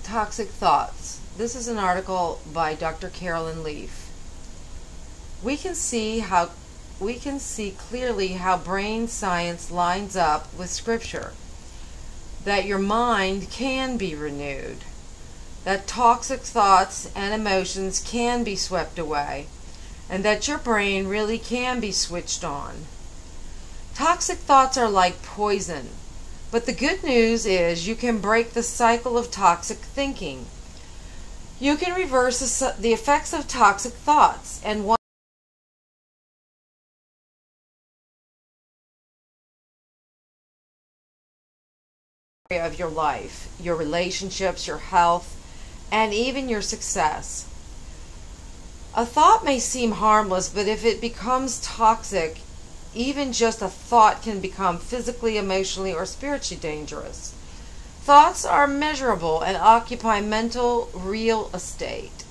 Toxic thoughts. This is an article by Dr. Carolyn Leaf. We can see clearly how brain science lines up with scripture. That your mind can be renewed. That toxic thoughts and emotions can be swept away. And that your brain really can be switched on. Toxic thoughts are like poison. But the good news is you can break the cycle of toxic thinking. You can reverse the effects of toxic thoughts, and one area of your life, your relationships, your health, and even your success. A thought may seem harmless, but if it becomes toxic, even just a thought can become physically, emotionally, or spiritually dangerous. Thoughts are measurable and occupy mental real estate.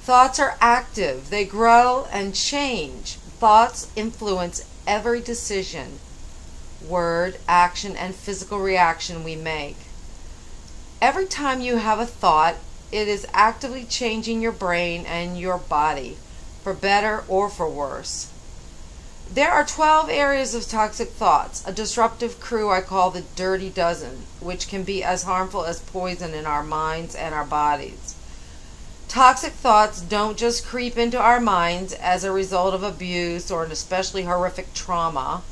Thoughts are active. They grow and change. Thoughts influence every decision, word, action, and physical reaction we make. Every time you have a thought, it is actively changing your brain and your body, for better or for worse. There are 12 areas of toxic thoughts, a disruptive crew I call the Dirty Dozen, which can be as harmful as poison in our minds and our bodies. Toxic thoughts don't just creep into our minds as a result of abuse or an especially horrific trauma.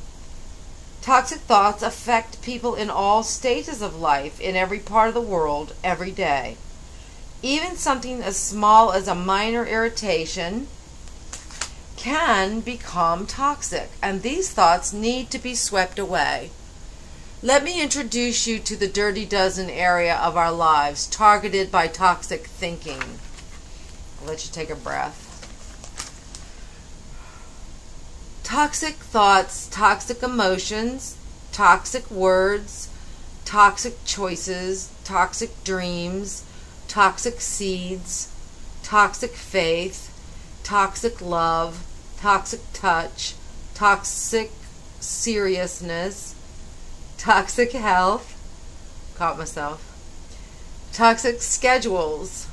Toxic thoughts affect people in all stages of life, in every part of the world, every day. Even something as small as a minor irritation can become toxic, and these thoughts need to be swept away. Let me introduce you to the Dirty Dozen area of our lives targeted by toxic thinking. I'll let you take a breath. Toxic thoughts, toxic emotions, toxic words, toxic choices, toxic dreams, toxic seeds, toxic faith, toxic love, toxic touch, toxic seriousness, toxic health, caught myself, toxic schedules.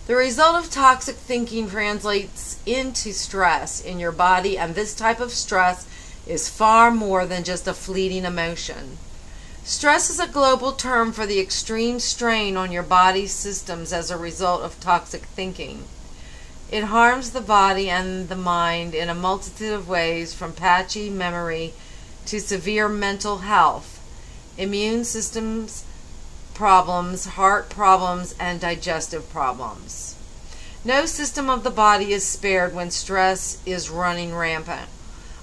The result of toxic thinking translates into stress in your body, and this type of stress is far more than just a fleeting emotion. Stress is a global term for the extreme strain on your body's systems as a result of toxic thinking. It harms the body and the mind in a multitude of ways, from patchy memory to severe mental health, immune systems problems, heart problems, and digestive problems. No system of the body is spared when stress is running rampant.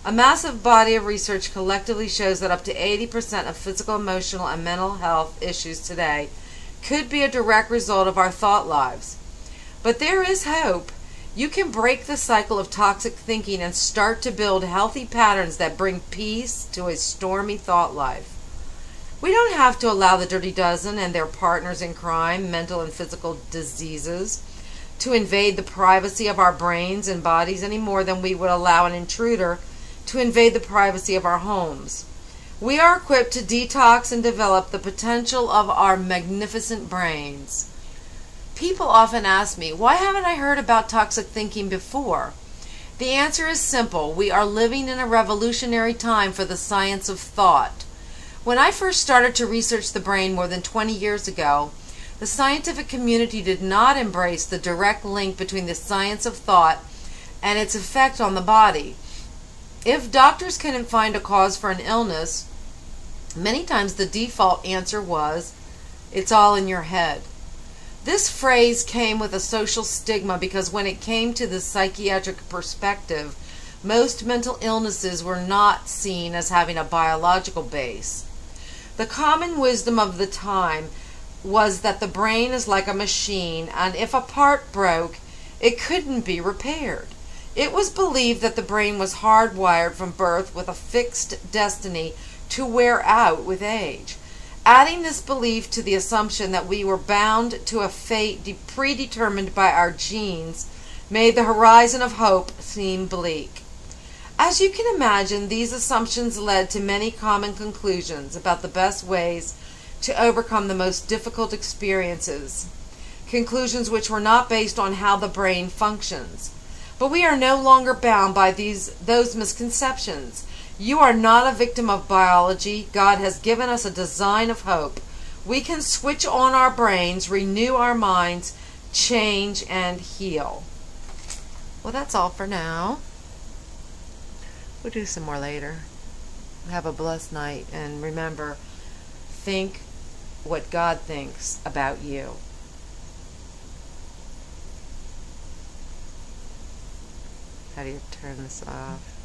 A massive body of research collectively shows that up to 80% of physical, emotional, and mental health issues today could be a direct result of our thought lives. But there is hope. You can break the cycle of toxic thinking and start to build healthy patterns that bring peace to a stormy thought life. We don't have to allow the Dirty Dozen and their partners in crime, mental and physical diseases, to invade the privacy of our brains and bodies any more than we would allow an intruder to invade the privacy of our homes. We are equipped to detox and develop the potential of our magnificent brains. People often ask me, why haven't I heard about toxic thinking before? The answer is simple. We are living in a revolutionary time for the science of thought. When I first started to research the brain more than 20 years ago, the scientific community did not embrace the direct link between the science of thought and its effect on the body. If doctors couldn't find a cause for an illness, many times the default answer was, it's all in your head. This phrase came with a social stigma because when it came to the psychiatric perspective, most mental illnesses were not seen as having a biological base. The common wisdom of the time was that the brain is like a machine, and if a part broke, it couldn't be repaired. It was believed that the brain was hardwired from birth with a fixed destiny to wear out with age. Adding this belief to the assumption that we were bound to a fate predetermined by our genes made the horizon of hope seem bleak. As you can imagine, these assumptions led to many common conclusions about the best ways to overcome the most difficult experiences. Conclusions which were not based on how the brain functions. But we are no longer bound by those misconceptions. You are not a victim of biology. God has given us a design of hope. We can switch on our brains, renew our minds, change, and heal. Well, that's all for now. We'll do some more later. Have a blessed night, and remember, think what God thinks about you. How do you turn this off?